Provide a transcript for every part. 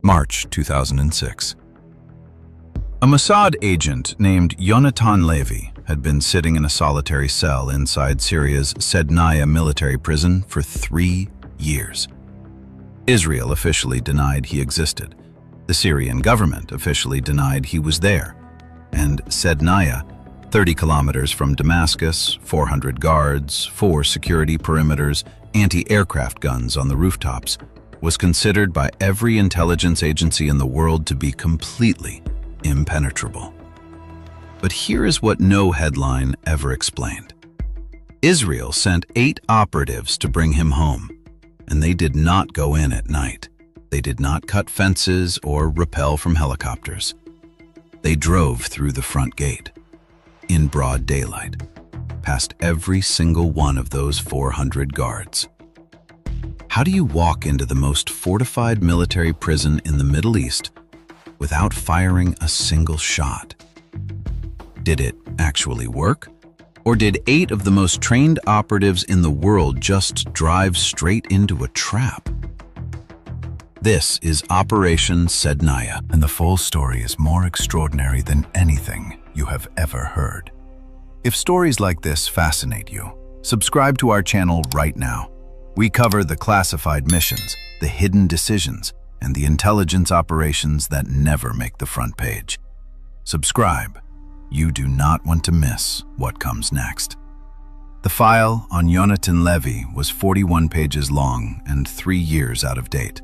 March 2006. A Mossad agent named Yonatan Levy had been sitting in a solitary cell inside Syria's صیدنایا military prison for 3 years. Israel officially denied he existed. The Syrian government officially denied he was there. And صیدنایا, 30 kilometers from Damascus, 400 guards, 4 security perimeters, anti-aircraft guns on the rooftops, was considered by every intelligence agency in the world to be completely impenetrable. But here is what no headline ever explained. Israel sent 8 operatives to bring him home, and they did not go in at night. They did not cut fences or rappel from helicopters. They drove through the front gate, in broad daylight, past every single one of those 400 guards. How do you walk into the most fortified military prison in the Middle East without firing a single shot? Did it actually work? Or did 8 of the most trained operatives in the world just drive straight into a trap? This is Operation صیدنایا, and the full story is more extraordinary than anything you have ever heard. If stories like this fascinate you, subscribe to our channel right now. We cover the classified missions, the hidden decisions, and the intelligence operations that never make the front page. Subscribe. You do not want to miss what comes next. The file on Yonatan Levy was 41 pages long and 3 years out of date.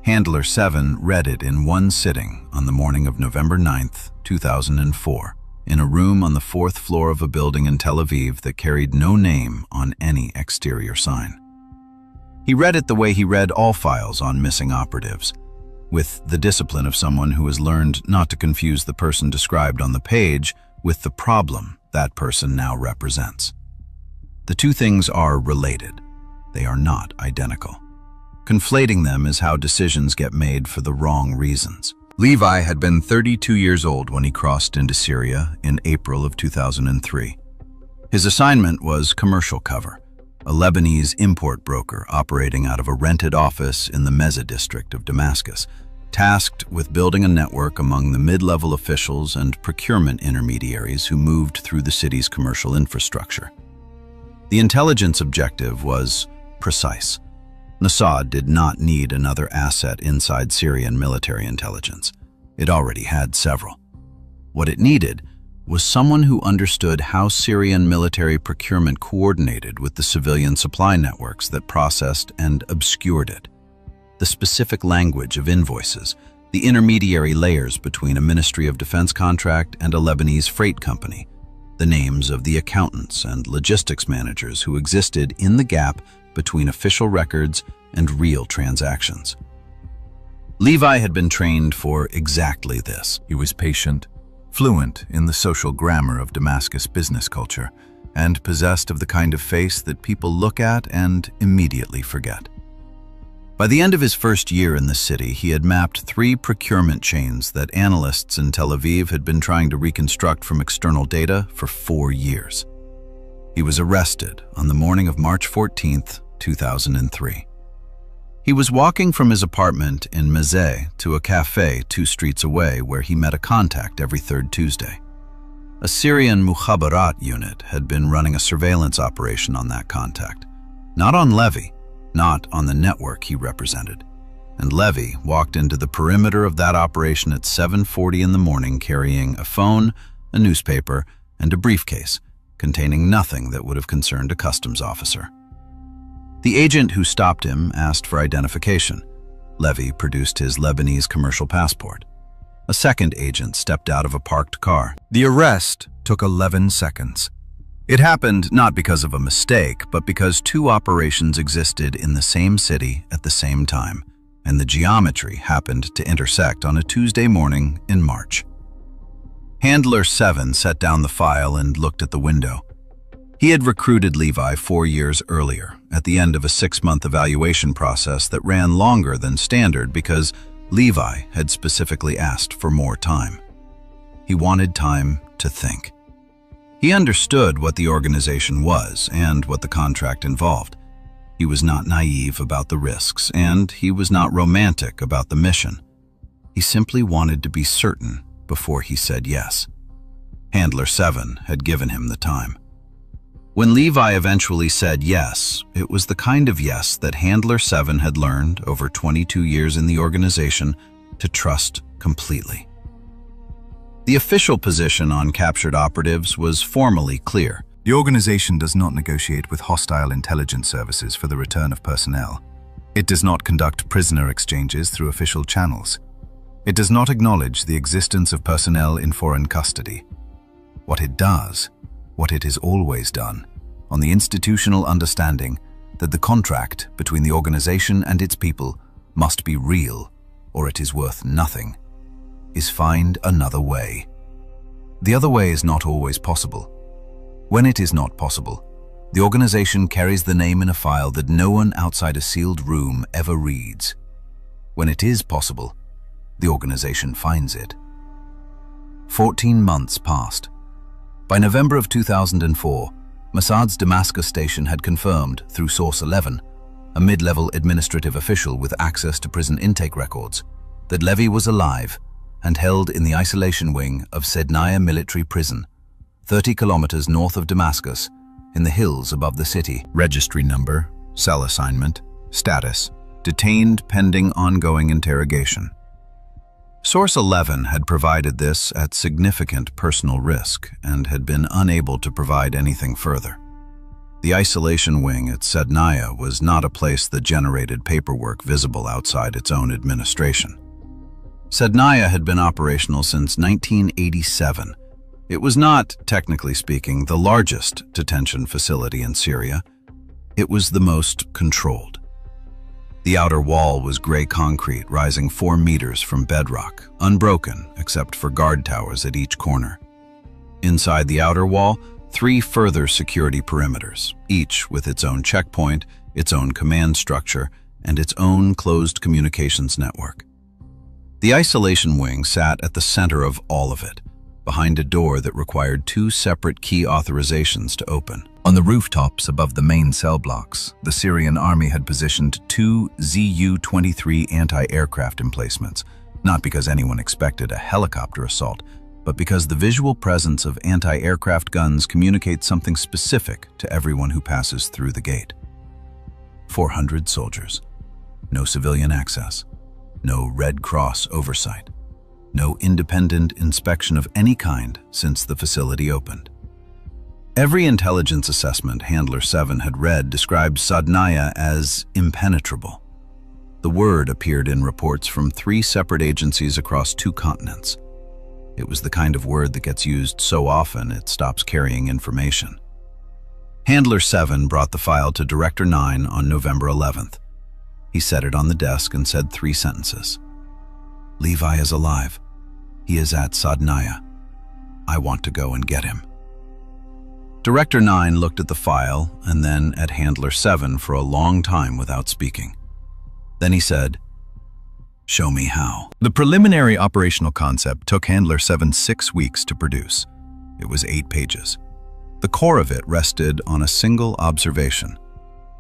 Handler 7 read it in one sitting on the morning of November 9th, 2004, in a room on the 4th floor of a building in Tel Aviv that carried no name on any exterior sign. He read it the way he read all files on missing operatives, with the discipline of someone who has learned not to confuse the person described on the page with the problem that person now represents. The two things are related. They are not identical. Conflating them is how decisions get made for the wrong reasons. Levi had been 32 years old when he crossed into Syria in April of 2003. His assignment was commercial cover, a Lebanese import broker operating out of a rented office in the Meza district of Damascus, tasked with building a network among the mid-level officials and procurement intermediaries who moved through the city's commercial infrastructure. The intelligence objective was precise. Mossad did not need another asset inside Syrian military intelligence. It already had several. What it needed was someone who understood how Syrian military procurement coordinated with the civilian supply networks that processed and obscured it. The specific language of invoices, the intermediary layers between a Ministry of Defense contract and a Lebanese freight company, the names of the accountants and logistics managers who existed in the gap between official records and real transactions. Levi had been trained for exactly this. He was patient, fluent in the social grammar of Damascus business culture, and possessed of the kind of face that people look at and immediately forget. By the end of his first year in the city, he had mapped 3 procurement chains that analysts in Tel Aviv had been trying to reconstruct from external data for 4 years. He was arrested on the morning of March 14th, 2003. He was walking from his apartment in Meza to a cafe 2 streets away where he met a contact every 3rd Tuesday. A Syrian Mukhabarat unit had been running a surveillance operation on that contact, not on Levy, not on the network he represented. And Levy walked into the perimeter of that operation at 7:40 in the morning carrying a phone, a newspaper, and a briefcase containing nothing that would have concerned a customs officer. The agent who stopped him asked for identification. Levy produced his Lebanese commercial passport. A second agent stepped out of a parked car. The arrest took 11 seconds. It happened not because of a mistake, but because 2 operations existed in the same city at the same time, and the geometry happened to intersect on a Tuesday morning in March. Handler 7 set down the file and looked at the window. He had recruited Levi 4 years earlier, at the end of a 6-month evaluation process that ran longer than standard because Levi had specifically asked for more time. He wanted time to think. He understood what the organization was and what the contract involved. He was not naive about the risks, and he was not romantic about the mission. He simply wanted to be certain before he said yes. Handler 7 had given him the time. When Levi eventually said yes, it was the kind of yes that Handler 7 had learned over 22 years in the organization to trust completely. The official position on captured operatives was formally clear. The organization does not negotiate with hostile intelligence services for the return of personnel. It does not conduct prisoner exchanges through official channels. It does not acknowledge the existence of personnel in foreign custody. What it does, what it has always done, on the institutional understanding that the contract between the organization and its people must be real or it is worth nothing, is find another way. The other way is not always possible. When it is not possible, the organization carries the name in a file that no one outside a sealed room ever reads. When it is possible, the organization finds it. 14 months passed. By November of 2004, Mossad's Damascus station had confirmed, through Source 11, a mid-level administrative official with access to prison intake records, that Levy was alive and held in the isolation wing of صیدنایا military prison, 30 kilometers north of Damascus, in the hills above the city. Registry number, cell assignment, status, detained pending ongoing interrogation. Source 11 had provided this at significant personal risk and had been unable to provide anything further. The isolation wing at صیدنایا was not a place that generated paperwork visible outside its own administration. صیدنایا had been operational since 1987. It was not, technically speaking, the largest detention facility in Syria. It was the most controlled. The outer wall was gray concrete rising 4 meters from bedrock, unbroken except for guard towers at each corner. Inside the outer wall, 3 further security perimeters, each with its own checkpoint, its own command structure, and its own closed communications network. The isolation wing sat at the center of all of it, behind a door that required 2 separate key authorizations to open. On the rooftops above the main cell blocks, the Syrian army had positioned 2 Zu-23 anti-aircraft emplacements, not because anyone expected a helicopter assault, but because the visual presence of anti-aircraft guns communicates something specific to everyone who passes through the gate. 400 soldiers. No civilian access. No Red Cross oversight. No independent inspection of any kind since the facility opened. Every intelligence assessment Handler 7 had read described صیدنایا as impenetrable. The word appeared in reports from 3 separate agencies across 2 continents. It was the kind of word that gets used so often it stops carrying information. Handler 7 brought the file to Director 9 on November 11th. He set it on the desk and said 3 sentences. Levi is alive. He is at صیدنایا. I want to go and get him. Director 9 looked at the file and then at Handler 7 for a long time without speaking. Then he said, "Show me how." The preliminary operational concept took Handler 7 6 weeks to produce. It was 8 pages. The core of it rested on a single observation.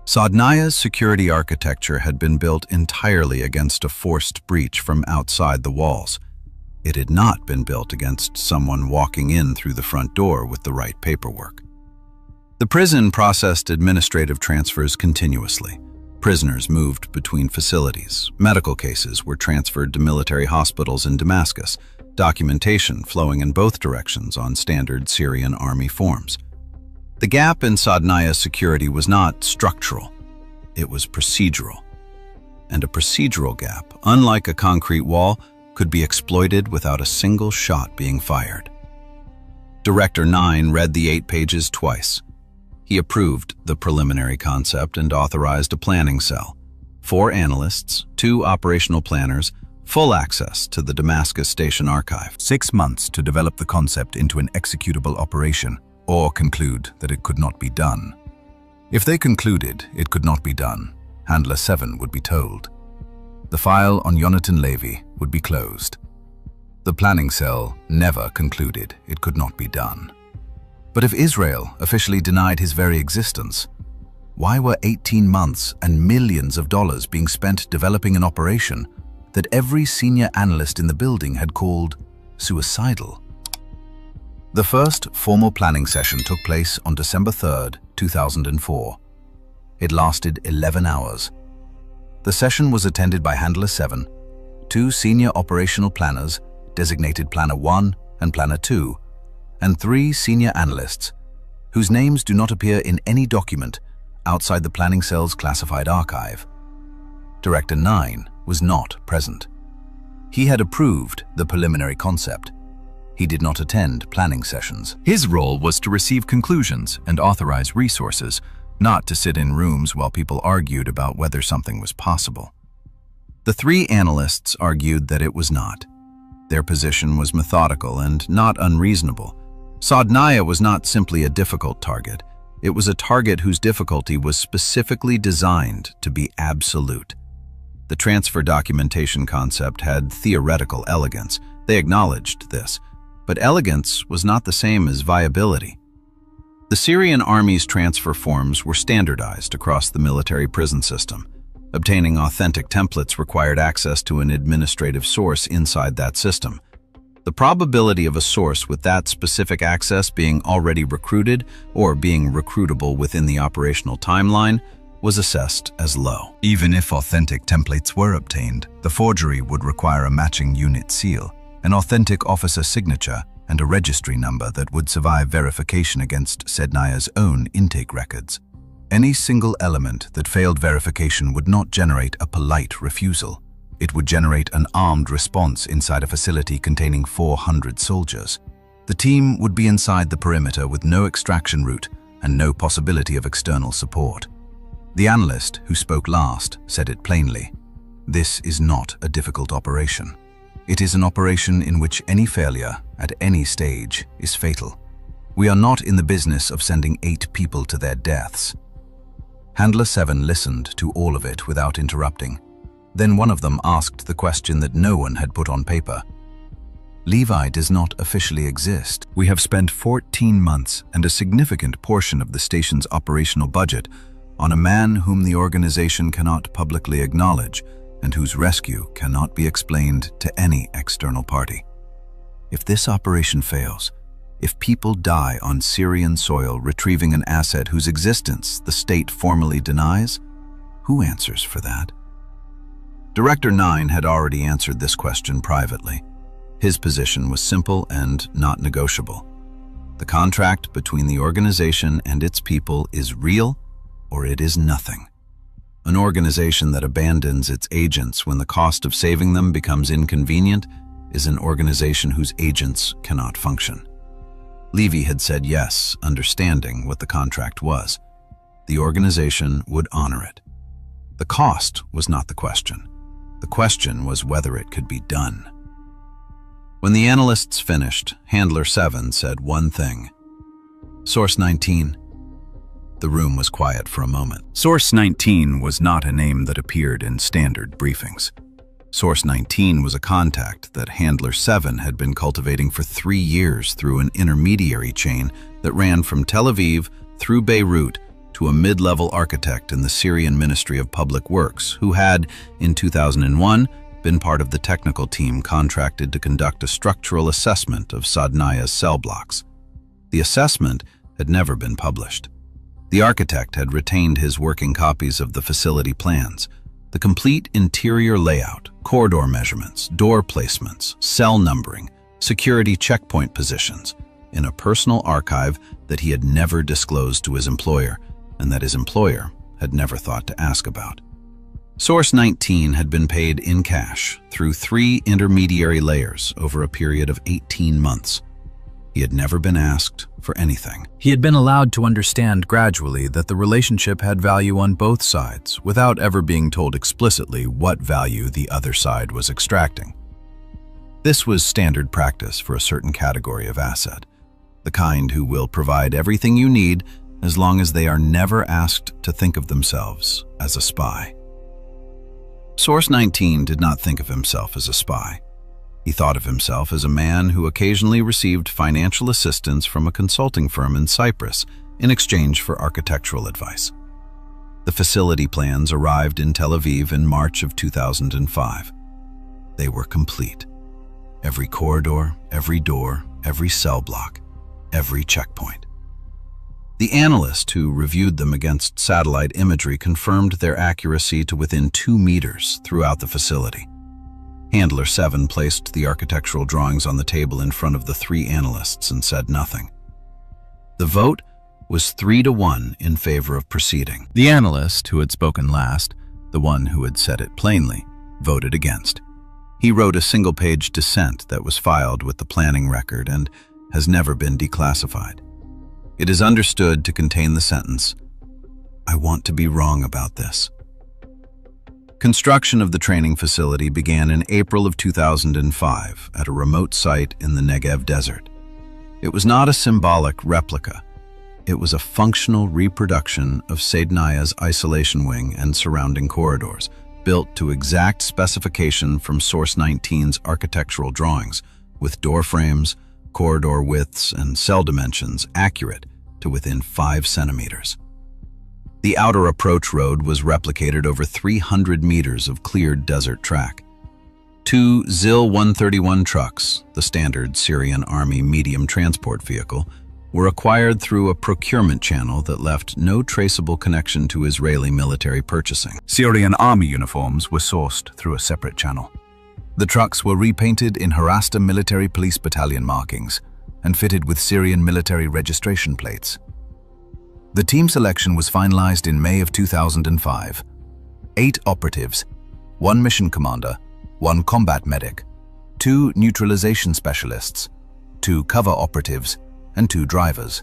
صیدناya's security architecture had been built entirely against a forced breach from outside the walls. It had not been built against someone walking in through the front door with the right paperwork. The prison processed administrative transfers continuously. Prisoners moved between facilities. Medical cases were transferred to military hospitals in Damascus, documentation flowing in both directions on standard Syrian army forms. The gap in صیدناya's security was not structural, it was procedural. And a procedural gap, unlike a concrete wall, could be exploited without a single shot being fired. Director 9 read the 8 pages twice. He approved the preliminary concept and authorized a planning cell, 4 analysts, 2 operational planners, full access to the Damascus Station archive. 6 months to develop the concept into an executable operation, or conclude that it could not be done. If they concluded it could not be done, Handler 7 would be told. The file on Yonatan Levy would be closed. The planning cell never concluded it could not be done. But if Israel officially denied his very existence, why were 18 months and millions of dollars being spent developing an operation that every senior analyst in the building had called suicidal. The first formal planning session took place on December 3rd, 2004. It lasted 11 hours. The session was attended by Handler 7, 2 senior operational planners, designated Planner 1 and Planner 2, and 3 senior analysts, whose names do not appear in any document outside the planning cell's classified archive. Director 9 was not present. He had approved the preliminary concept. He did not attend planning sessions. His role was to receive conclusions and authorize resources, not to sit in rooms while people argued about whether something was possible. The 3 analysts argued that it was not. Their position was methodical and not unreasonable. صیدنایا was not simply a difficult target. It was a target whose difficulty was specifically designed to be absolute. The transfer documentation concept had theoretical elegance. They acknowledged this. But elegance was not the same as viability. The Syrian army's transfer forms were standardized across the military prison system. Obtaining authentic templates required access to an administrative source inside that system. The probability of a source with that specific access being already recruited or being recruitable within the operational timeline was assessed as low. Even if authentic templates were obtained, the forgery would require a matching unit seal, an authentic officer signature, and a registry number that would survive verification against Säydnaya's own intake records. Any single element that failed verification would not generate a polite refusal. It would generate an armed response inside a facility containing 400 soldiers. The team would be inside the perimeter with no extraction route and no possibility of external support. The analyst who spoke last said it plainly. This is not a difficult operation. It is an operation in which any failure at any stage is fatal. We are not in the business of sending 8 people to their deaths. Handler 7 listened to all of it without interrupting. Then one of them asked the question that no one had put on paper. Levi does not officially exist. We have spent 14 months and a significant portion of the station's operational budget on a man whom the organization cannot publicly acknowledge and whose rescue cannot be explained to any external party. If this operation fails, if people die on Syrian soil retrieving an asset whose existence the state formally denies, who answers for that? Director 9 had already answered this question privately. His position was simple and not negotiable. The contract between the organization and its people is real or it is nothing. An organization that abandons its agents when the cost of saving them becomes inconvenient is an organization whose agents cannot function. Levy had said yes, understanding what the contract was. The organization would honor it. The cost was not the question. The question was whether it could be done. When the analysts finished, Handler 7 said one thing. Source 19. The room was quiet for a moment. Source 19 was not a name that appeared in standard briefings. Source 19 was a contact that Handler 7 had been cultivating for 3 years through an intermediary chain that ran from Tel Aviv through Beirut to a mid-level architect in the Syrian Ministry of Public Works who had, in 2001, been part of the technical team contracted to conduct a structural assessment of Säydnaya's cell blocks. The assessment had never been published. The architect had retained his working copies of the facility plans, the complete interior layout, corridor measurements, door placements, cell numbering, security checkpoint positions, in a personal archive that he had never disclosed to his employer, and that his employer had never thought to ask about. Source 19 had been paid in cash through 3 intermediary layers over a period of 18 months. He had never been asked for anything. He had been allowed to understand gradually that the relationship had value on both sides without ever being told explicitly what value the other side was extracting. This was standard practice for a certain category of asset, the kind who will provide everything you need as long as they are never asked to think of themselves as a spy. Source 19 did not think of himself as a spy. He thought of himself as a man who occasionally received financial assistance from a consulting firm in Cyprus in exchange for architectural advice. The facility plans arrived in Tel Aviv in March of 2005. They were complete. Every corridor, every door, every cell block, every checkpoint. The analyst who reviewed them against satellite imagery confirmed their accuracy to within 2 meters throughout the facility. Handler 7 placed the architectural drawings on the table in front of the 3 analysts and said nothing. The vote was 3-1 in favor of proceeding. The analyst who had spoken last, the one who had said it plainly, voted against. He wrote a single-page dissent that was filed with the planning record and has never been declassified. It is understood to contain the sentence, "I want to be wrong about this." Construction of the training facility began in April of 2005 at a remote site in the Negev desert. It was not a symbolic replica. It was a functional reproduction of صیدنایا's isolation wing and surrounding corridors, built to exact specification from Source 19's architectural drawings, with door frames, corridor widths, and cell dimensions accurate to within 5 centimeters. The outer approach road was replicated over 300 meters of cleared desert track. 2 ZIL-131 trucks, the standard Syrian Army medium transport vehicle, were acquired through a procurement channel that left no traceable connection to Israeli military purchasing. Syrian Army uniforms were sourced through a separate channel. The trucks were repainted in Harasta Military Police Battalion markings and fitted with Syrian military registration plates. The team selection was finalized in May of 2005. 8 operatives, 1 mission commander, 1 combat medic, 2 neutralization specialists, 2 cover operatives, and 2 drivers.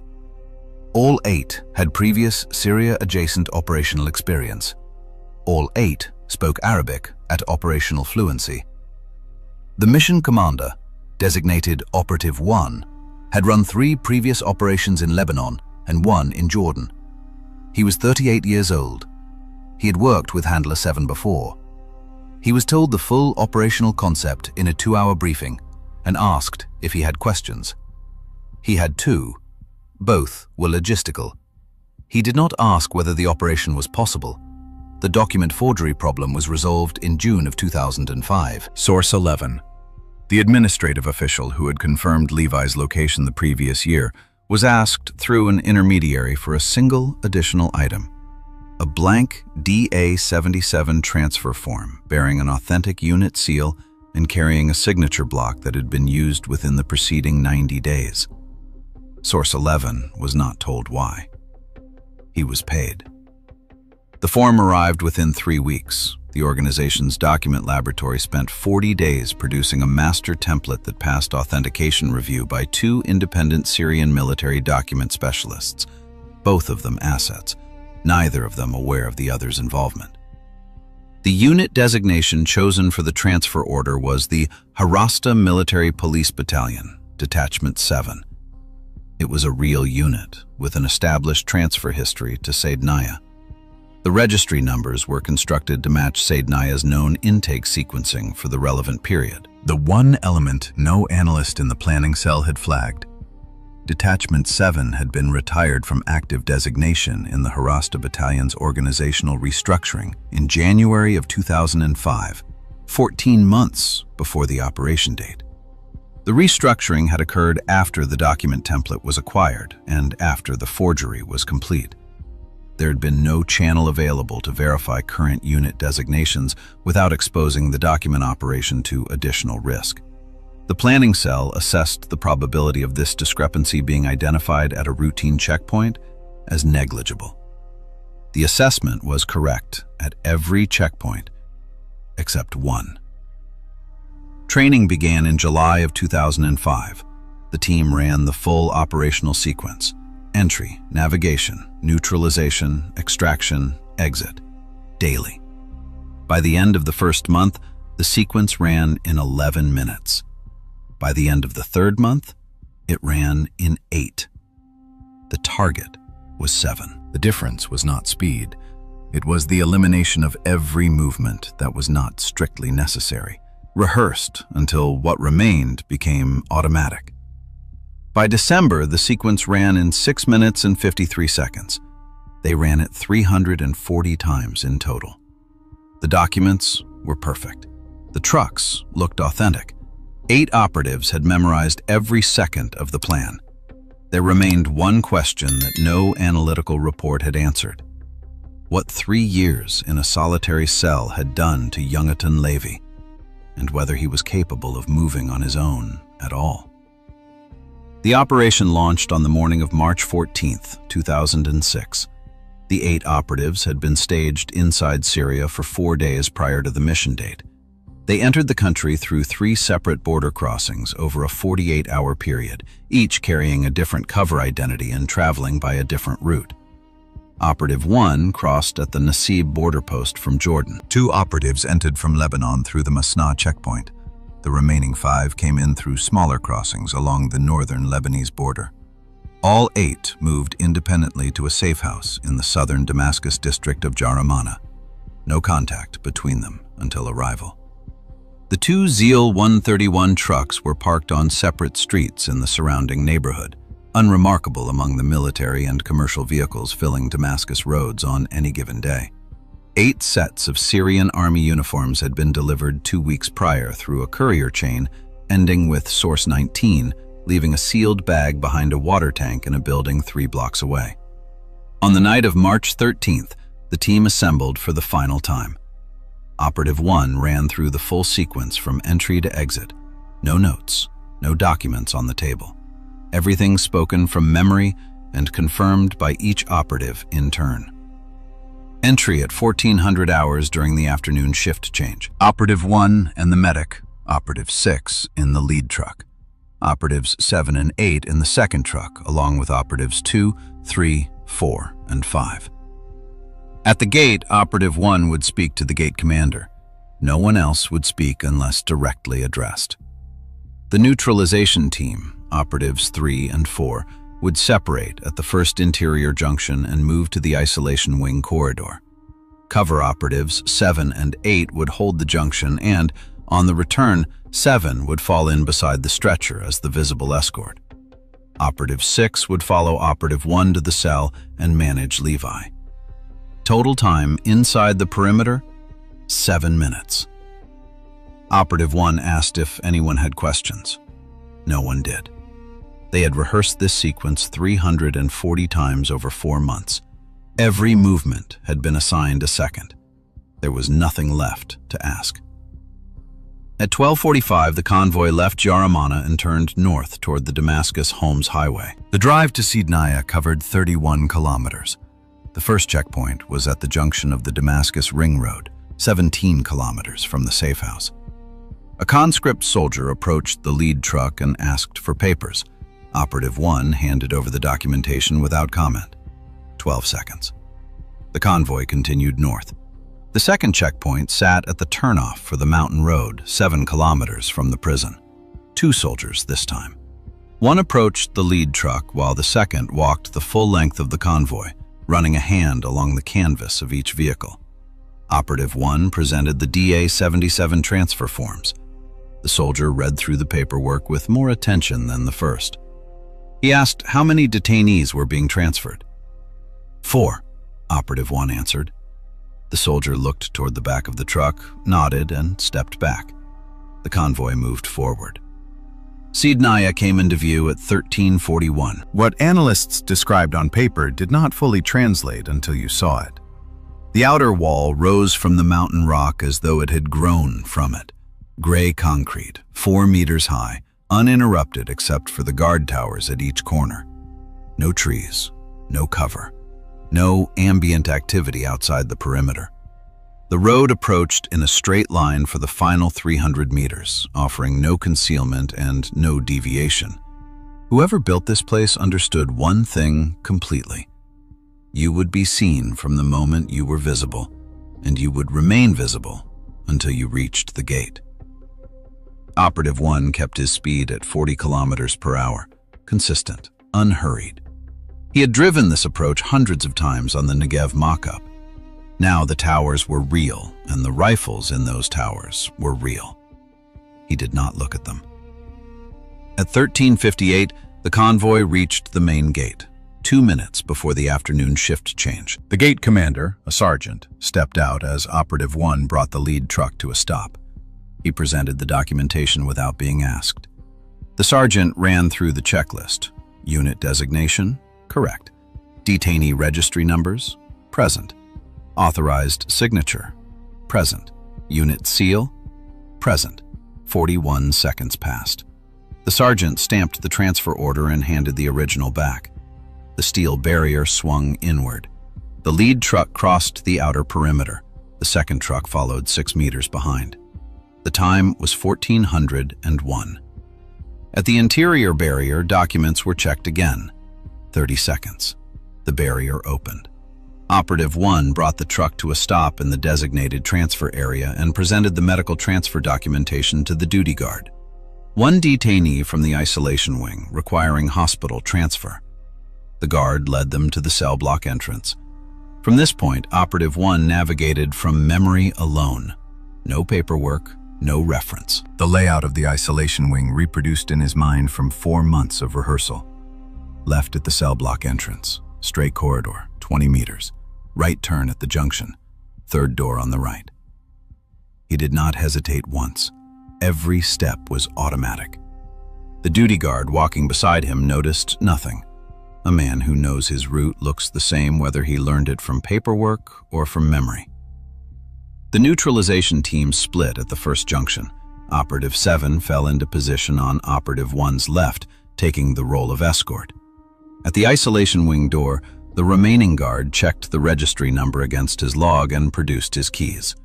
All 8 had previous Syria-adjacent operational experience. All 8 spoke Arabic at operational fluency. The mission commander, designated Operative 1, had run 3 previous operations in Lebanon and 1 in Jordan. He was 38 years old. He had worked with Handler 7 before. He was told the full operational concept in a 2-hour briefing and asked if he had questions. He had 2. Both were logistical. He did not ask whether the operation was possible. The document forgery problem was resolved in June of 2005. Source 11. The administrative official who had confirmed Levi's location the previous year was asked through an intermediary for a single additional item, a blank DA-77 transfer form bearing an authentic unit seal and carrying a signature block that had been used within the preceding 90 days. Source 11 was not told why. He was paid. The form arrived within 3 weeks. The organization's document laboratory spent 40 days producing a master template that passed authentication review by 2 independent Syrian military document specialists, both of them assets, neither of them aware of the other's involvement. The unit designation chosen for the transfer order was the Harasta Military Police Battalion, Detachment 7. It was a real unit with an established transfer history to صیدنایا. The registry numbers were constructed to match صیدنایا's known intake sequencing for the relevant period. The one element no analyst in the planning cell had flagged. Detachment 7 had been retired from active designation in the Harasta Battalion's organizational restructuring in January of 2005, 14 months before the operation date. The restructuring had occurred after the document template was acquired and after the forgery was complete. There had been no channel available to verify current unit designations without exposing the document operation to additional risk. The planning cell assessed the probability of this discrepancy being identified at a routine checkpoint as negligible. The assessment was correct at every checkpoint except 1. Training began in July of 2005. The team ran the full operational sequence: entry, navigation, neutralization, extraction, exit, daily. By the end of the first month, the sequence ran in 11 minutes. By the end of the 3rd month, it ran in 8. The target was 7. The difference was not speed. It was the elimination of every movement that was not strictly necessary, rehearsed until what remained became automatic. By December, the sequence ran in 6 minutes and 53 seconds. They ran it 340 times in total. The documents were perfect. The trucks looked authentic. 8 operatives had memorized every second of the plan. There remained one question that no analytical report had answered. What 3 years in a solitary cell had done to Yonatan Levy, and whether he was capable of moving on his own at all. The operation launched on the morning of March 14, 2006. The 8 operatives had been staged inside Syria for 4 days prior to the mission date. They entered the country through 3 separate border crossings over a 48-hour period, each carrying a different cover identity and traveling by a different route. Operative 1 crossed at the Nasib border post from Jordan. 2 operatives entered from Lebanon through the Masna checkpoint. The remaining 5 came in through smaller crossings along the northern Lebanese border. All 8 moved independently to a safe house in the southern Damascus district of Jaramana. No contact between them until arrival. The 2 Zeal 131 trucks were parked on separate streets in the surrounding neighborhood, unremarkable among the military and commercial vehicles filling Damascus roads on any given day. 8 sets of Syrian army uniforms had been delivered 2 weeks prior through a courier chain, ending with Source 19, leaving a sealed bag behind a water tank in a building 3 blocks away. On the night of March 13th, the team assembled for the final time. Operative 1 ran through the full sequence from entry to exit. No notes, no documents on the table. Everything spoken from memory and confirmed by each operative in turn. Entry at 1400 hours during the afternoon shift change. Operative 1 and the medic, Operative 6 in the lead truck. Operatives 7 and 8 in the second truck, along with Operatives 2, 3, 4, and 5. At the gate, Operative 1 would speak to the gate commander. No one else would speak unless directly addressed. The neutralization team, Operatives 3 and 4, would separate at the first interior junction and move to the isolation wing corridor. Cover Operatives 7 and 8 would hold the junction and, on the return, 7 would fall in beside the stretcher as the visible escort. Operative 6 would follow Operative 1 to the cell and manage Levi. Total time inside the perimeter, 7 minutes. Operative 1 asked if anyone had questions. No one did. They had rehearsed this sequence 340 times over 4 months. Every movement had been assigned a second. There was nothing left to ask. At 12:45, the convoy left Jaramana and turned north toward the Damascus-Homs highway. The drive to Sædnaya covered 31 kilometers. The first checkpoint was at the junction of the Damascus Ring Road, 17 kilometers from the safe house. A conscript soldier approached the lead truck and asked for papers. Operative 1 handed over the documentation without comment. 12 seconds. The convoy continued north. The second checkpoint sat at the turnoff for the mountain road, 7 kilometers from the prison. 2 soldiers this time. One approached the lead truck while the second walked the full length of the convoy, running a hand along the canvas of each vehicle. Operative 1 presented the DA-77 transfer forms. The soldier read through the paperwork with more attention than the first. He asked how many detainees were being transferred. 4, Operative 1 answered. The soldier looked toward the back of the truck, nodded, and stepped back. The convoy moved forward. Sædnaya came into view at 13:41. What analysts described on paper did not fully translate until you saw it. The outer wall rose from the mountain rock as though it had grown from it. Gray concrete, 4 meters high, uninterrupted except for the guard towers at each corner. No trees, no cover, no ambient activity outside the perimeter. The road approached in a straight line for the final 300 meters, offering no concealment and no deviation. Whoever built this place understood one thing completely. You would be seen from the moment you were visible, and you would remain visible until you reached the gate. Operative 1 kept his speed at 40 kilometers per hour, consistent, unhurried. He had driven this approach hundreds of times on the Negev mock-up. Now the towers were real, and the rifles in those towers were real. He did not look at them. At 13:58, the convoy reached the main gate, 2 minutes before the afternoon shift change. The gate commander, a sergeant, stepped out as Operative 1 brought the lead truck to a stop. He presented the documentation without being asked. The sergeant ran through the checklist. Unit designation? Correct. Detainee registry numbers? Present. Authorized signature? Present. Unit seal? Present. 41 seconds passed. The sergeant stamped the transfer order and handed the original back. The steel barrier swung inward. The lead truck crossed the outer perimeter. The second truck followed 6 meters behind. The time was 1401. At the interior barrier, documents were checked again. 30 seconds. The barrier opened. Operative 1 brought the truck to a stop in the designated transfer area and presented the medical transfer documentation to the duty guard. One detainee from the isolation wing requiring hospital transfer. The guard led them to the cell block entrance. From this point, Operative 1 navigated from memory alone. No paperwork, no reference. The layout of the isolation wing reproduced in his mind from 4 months of rehearsal. Left at the cell block entrance, straight corridor, 20 meters. Right turn at the junction, third door on the right. He did not hesitate once. Every step was automatic. The duty guard walking beside him noticed nothing. A man who knows his route looks the same whether he learned it from paperwork or from memory. The neutralization team split at the first junction. Operative 7 fell into position on Operative 1's left, taking the role of escort. At the isolation wing door, the remaining guard checked the registry number against his log and produced his keys.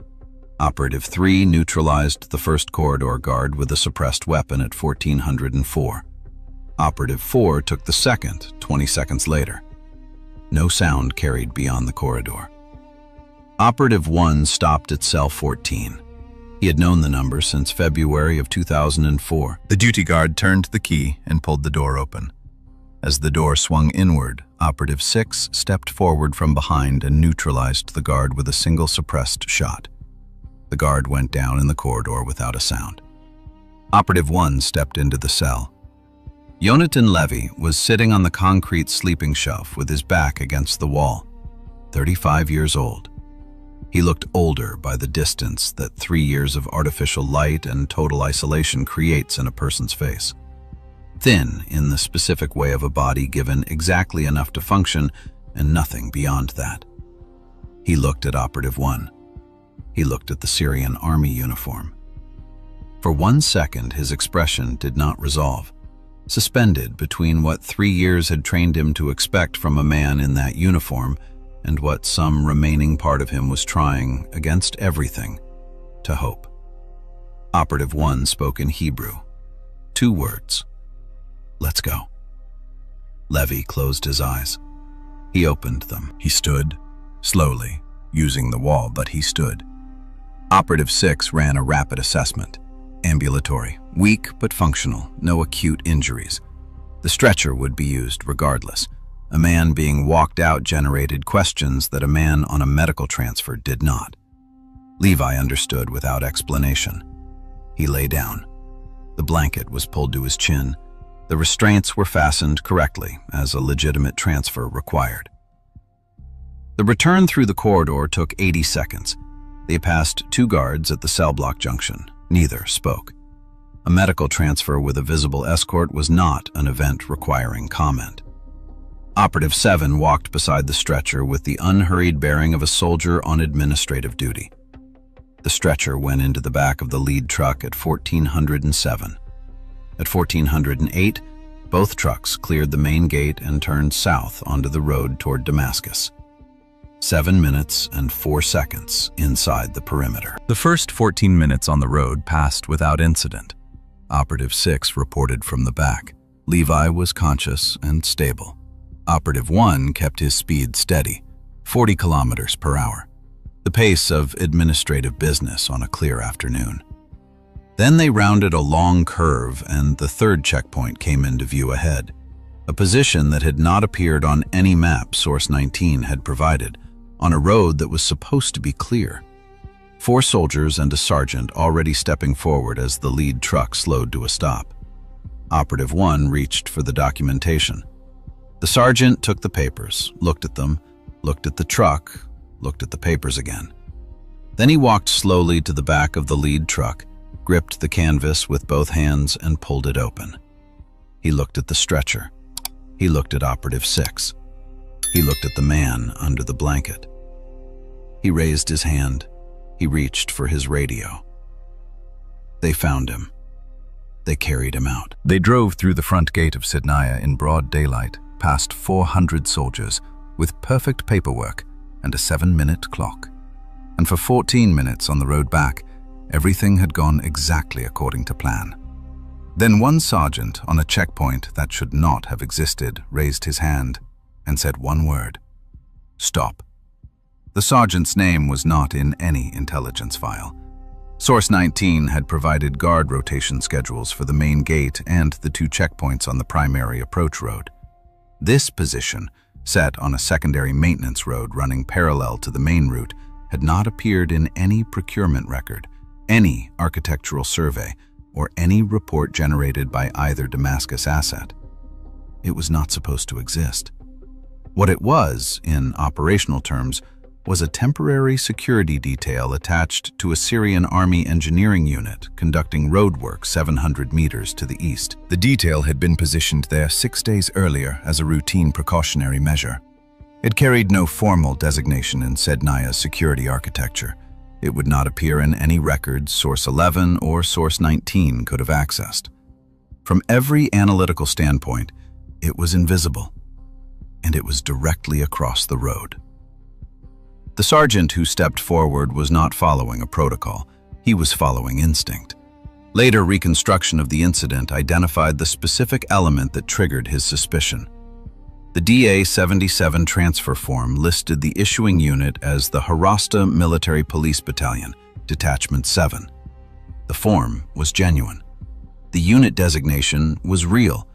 Operative 3 neutralized the first corridor guard with a suppressed weapon at 1404. Operative 4 took the second, 20 seconds later. No sound carried beyond the corridor. Operative 1 stopped at cell 14. He had known the number since February of 2004. The duty guard turned the key and pulled the door open. As the door swung inward, Operative 6 stepped forward from behind and neutralized the guard with a single suppressed shot. The guard went down in the corridor without a sound. Operative 1 stepped into the cell. Yonatan Levy was sitting on the concrete sleeping shelf with his back against the wall, 35 years old. He looked older by the distance that 3 years of artificial light and total isolation creates in a person's face. Thin in the specific way of a body given exactly enough to function and nothing beyond that. He looked at Operative 1. He looked at the Syrian army uniform. For 1 second, his expression did not resolve, suspended between what 3 years had trained him to expect from a man in that uniform and what some remaining part of him was trying, against everything, to hope. Operative 1 spoke in Hebrew. 2 words. Let's go. Levy closed his eyes. He opened them. He stood, slowly, using the wall, but he stood. Operative 6 ran a rapid assessment. Ambulatory, weak but functional, no acute injuries. The stretcher would be used regardless. A man being walked out generated questions that a man on a medical transfer did not. Levi understood without explanation. He lay down. The blanket was pulled to his chin. The restraints were fastened correctly, as a legitimate transfer required. The return through the corridor took 80 seconds. They passed 2 guards at the cell block junction. Neither spoke. A medical transfer with a visible escort was not an event requiring comment. Operative 7 walked beside the stretcher with the unhurried bearing of a soldier on administrative duty. The stretcher went into the back of the lead truck at 1407. At 1408, both trucks cleared the main gate and turned south onto the road toward Damascus. 7 minutes and 4 seconds inside the perimeter. The first 14 minutes on the road passed without incident. Operative 6 reported from the back. Levi was conscious and stable. Operative 1 kept his speed steady, 40 kilometers per hour, the pace of administrative business on a clear afternoon. Then they rounded a long curve and the third checkpoint came into view ahead, a position that had not appeared on any map Source 19 had provided, on a road that was supposed to be clear. 4 soldiers and a sergeant already stepping forward as the lead truck slowed to a stop. Operative 1 reached for the documentation. The sergeant took the papers, looked at them, looked at the truck, looked at the papers again. Then he walked slowly to the back of the lead truck, gripped the canvas with both hands and pulled it open. He looked at the stretcher. He looked at Operative 6. He looked at the man under the blanket. He raised his hand. He reached for his radio. They found him. They carried him out. They drove through the front gate of Szydnaja in broad daylight, past 400 soldiers, with perfect paperwork and a 7-minute clock. And for 14 minutes on the road back, everything had gone exactly according to plan. Then one sergeant on a checkpoint that should not have existed raised his hand and said one word: "Stop." The sergeant's name was not in any intelligence file. Source 19 had provided guard rotation schedules for the main gate and the 2 checkpoints on the primary approach road. This position, set on a secondary maintenance road running parallel to the main route, had not appeared in any procurement record, any architectural survey, or any report generated by either Damascus asset. It was not supposed to exist. What it was, in operational terms, was a temporary security detail attached to a Syrian army engineering unit conducting road work 700 meters to the east. The detail had been positioned there 6 days earlier as a routine precautionary measure. It carried no formal designation in Szydnaja's security architecture. It would not appear in any records Source 11 or Source 19 could have accessed. From every analytical standpoint, it was invisible, and it was directly across the road. The sergeant who stepped forward was not following a protocol. He was following instinct. Later reconstruction of the incident identified the specific element that triggered his suspicion. The DA-77 transfer form listed the issuing unit as the Harasta Military Police Battalion, Detachment 7. The form was genuine. The unit designation was real,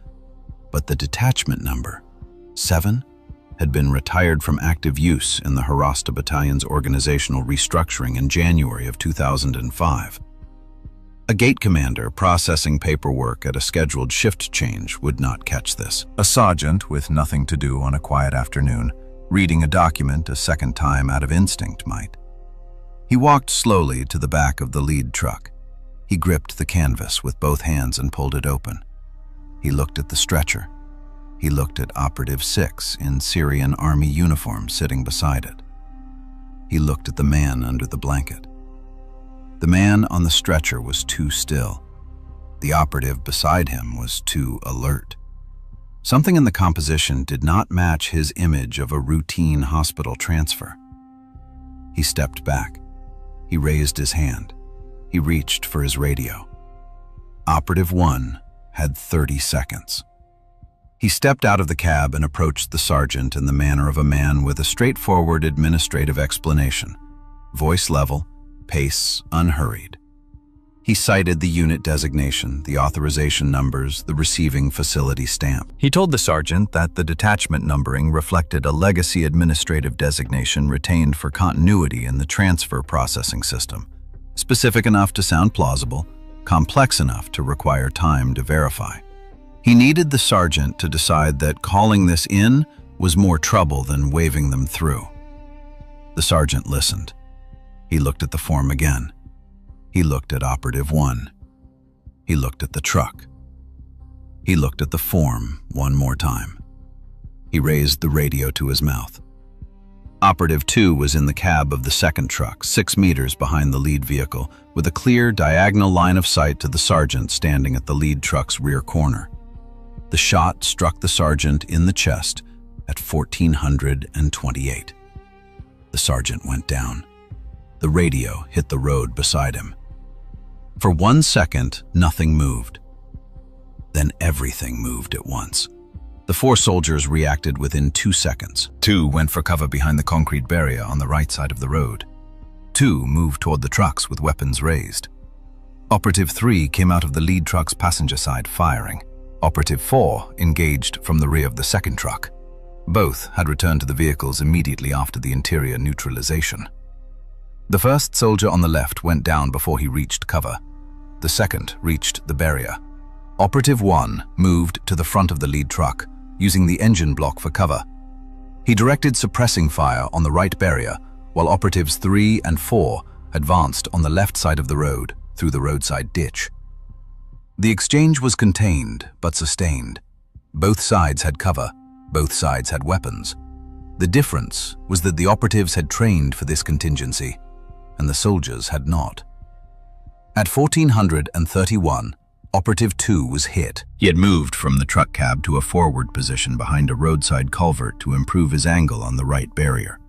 but the detachment number, 7, had been retired from active use in the Harasta Battalion's organizational restructuring in January of 2005. A gate commander processing paperwork at a scheduled shift change would not catch this. A sergeant with nothing to do on a quiet afternoon, reading a document a second time out of instinct might. He walked slowly to the back of the lead truck. He gripped the canvas with both hands and pulled it open. He looked at the stretcher. He looked at Operative 6 in Syrian army uniform sitting beside it. He looked at the man under the blanket. The man on the stretcher was too still. The operative beside him was too alert. Something in the composition did not match his image of a routine hospital transfer. He stepped back. He raised his hand. He reached for his radio. Operative 1 had 30 seconds. He stepped out of the cab and approached the sergeant in the manner of a man with a straightforward administrative explanation. Voice level, pace unhurried. He cited the unit designation, the authorization numbers, the receiving facility stamp. He told the sergeant that the detachment numbering reflected a legacy administrative designation retained for continuity in the transfer processing system, specific enough to sound plausible, complex enough to require time to verify. He needed the sergeant to decide that calling this in was more trouble than waving them through. The sergeant listened. He looked at the form again. He looked at Operative 1. He looked at the truck. He looked at the form one more time. He raised the radio to his mouth. Operative 2 was in the cab of the second truck, 6 meters behind the lead vehicle, with a clear, diagonal line of sight to the sergeant standing at the lead truck's rear corner. The shot struck the sergeant in the chest at 1428. The sergeant went down. The radio hit the road beside him. For 1 second, nothing moved. Then everything moved at once. The 4 soldiers reacted within 2 seconds. 2 went for cover behind the concrete barrier on the right side of the road. 2 moved toward the trucks with weapons raised. Operative 3 came out of the lead truck's passenger side firing. Operative 4 engaged from the rear of the second truck. Both had returned to the vehicles immediately after the interior neutralization. The first soldier on the left went down before he reached cover. The second reached the barrier. Operative 1 moved to the front of the lead truck, using the engine block for cover. He directed suppressing fire on the right barrier, while Operatives 3 and 4 advanced on the left side of the road, through the roadside ditch. The exchange was contained but sustained. Both sides had cover, both sides had weapons. The difference was that the operatives had trained for this contingency, and the soldiers had not. At 1431, Operative 2 was hit. He had moved from the truck cab to a forward position behind a roadside culvert to improve his angle on the right barrier.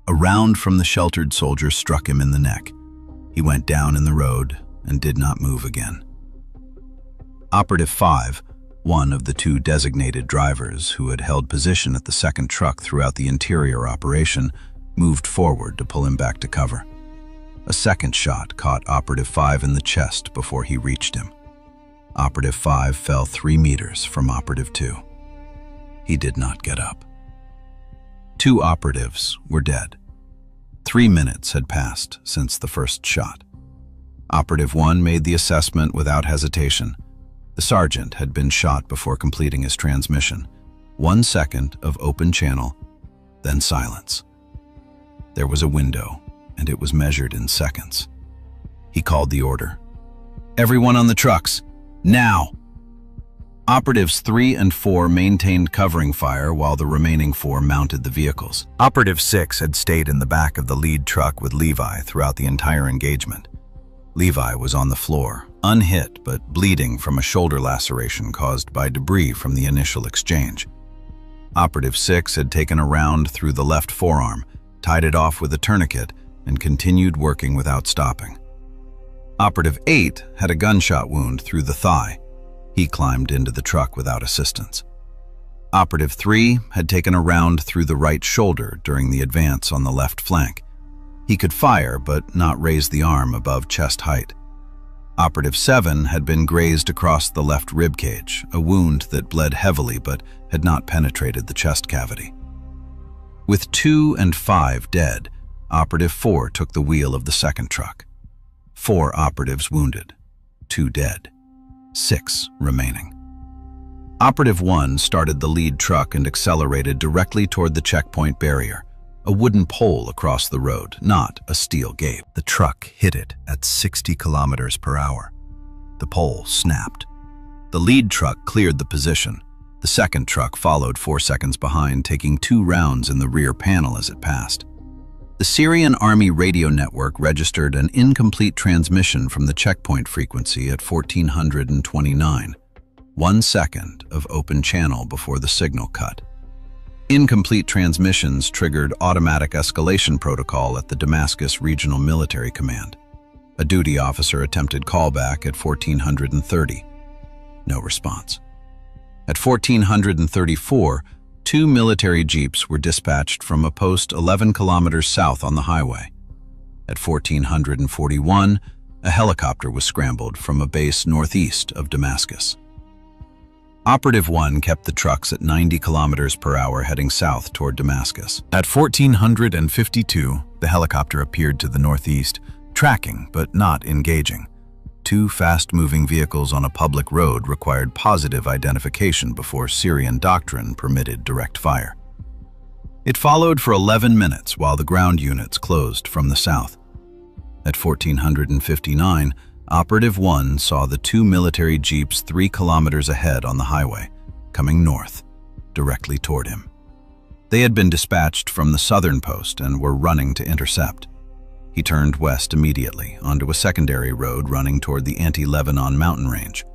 A round from the sheltered soldier struck him in the neck. He went down in the road and did not move again. Operative 5, one of the two designated drivers who had held position at the second truck throughout the interior operation, moved forward to pull him back to cover. A second shot caught Operative 5 in the chest before he reached him. Operative 5 fell 3 meters from Operative 2. He did not get up. 2 operatives were dead. 3 minutes had passed since the first shot. Operative 1 made the assessment without hesitation. The sergeant had been shot before completing his transmission. 1 second of open channel, then silence. There was a window, and it was measured in seconds. He called the order. "Everyone on the trucks, now!" Operatives 3 and 4 maintained covering fire while the remaining 4 mounted the vehicles. Operative 6 had stayed in the back of the lead truck with Levi throughout the entire engagement. Levi was on the floor, unhit but bleeding from a shoulder laceration caused by debris from the initial exchange. Operative 6 had taken a round through the left forearm, tied it off with a tourniquet, and continued working without stopping. Operative 8 had a gunshot wound through the thigh. He climbed into the truck without assistance. Operative 3 had taken a round through the right shoulder during the advance on the left flank. He could fire but not raise the arm above chest height. Operative 7 had been grazed across the left ribcage, a wound that bled heavily but had not penetrated the chest cavity. With 2 and 5 dead, Operative 4 took the wheel of the second truck. 4 operatives wounded, 2 dead, 6 remaining. Operative 1 started the lead truck and accelerated directly toward the checkpoint barrier, a wooden pole across the road, not a steel gate. The truck hit it at 60 kilometers per hour. The pole snapped. The lead truck cleared the position. The second truck followed 4 seconds behind, taking 2 rounds in the rear panel as it passed. The Syrian Army radio network registered an incomplete transmission from the checkpoint frequency at 1429, 1 second of open channel before the signal cut. Incomplete transmissions triggered automatic escalation protocol at the Damascus Regional Military Command. A duty officer attempted callback at 1430. No response. At 1434, 2 military jeeps were dispatched from a post 11 kilometers south on the highway. At 1441, a helicopter was scrambled from a base northeast of Damascus. Operative 1 kept the trucks at 90 kilometers per hour heading south toward Damascus. At 1452, the helicopter appeared to the northeast, tracking but not engaging. 2 fast-moving vehicles on a public road required positive identification before Syrian doctrine permitted direct fire. It followed for 11 minutes while the ground units closed from the south. At 1459, Operative 1 saw the 2 military jeeps 3 kilometers ahead on the highway, coming north, directly toward him. They had been dispatched from the southern post and were running to intercept. He turned west immediately onto a secondary road running toward the anti-Lebanon mountain range.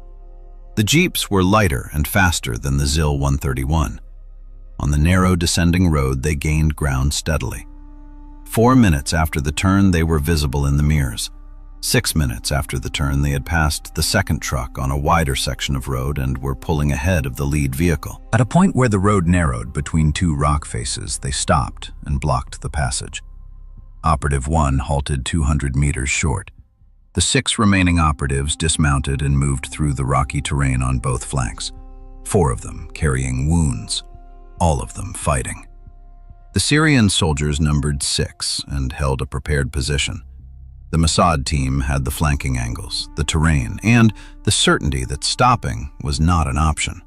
The jeeps were lighter and faster than the ZIL 131. On the narrow descending road, they gained ground steadily. 4 minutes after the turn, they were visible in the mirrors. 6 minutes after the turn, they had passed the second truck on a wider section of road and were pulling ahead of the lead vehicle. At a point where the road narrowed between 2 rock faces, they stopped and blocked the passage. Operative 1 halted 200 meters short. The 6 remaining operatives dismounted and moved through the rocky terrain on both flanks, 4 of them carrying wounds, all of them fighting. The Syrian soldiers numbered 6 and held a prepared position. The Mossad team had the flanking angles, the terrain, and the certainty that stopping was not an option.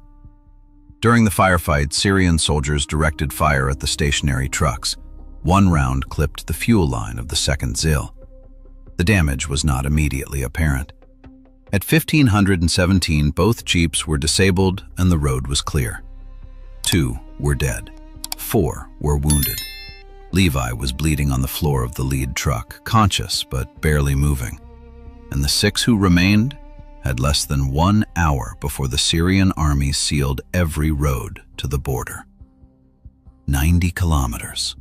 During the firefight, Syrian soldiers directed fire at the stationary trucks. 1 round clipped the fuel line of the second ZIL. The damage was not immediately apparent. At 1517, both jeeps were disabled and the road was clear. 2 were dead. 4 were wounded. Levi was bleeding on the floor of the lead truck, conscious but barely moving. And the 6 who remained had less than 1 hour before the Syrian army sealed every road to the border. 90 kilometers.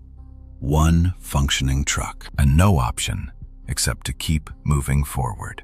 1 functioning truck. And no option except to keep moving forward.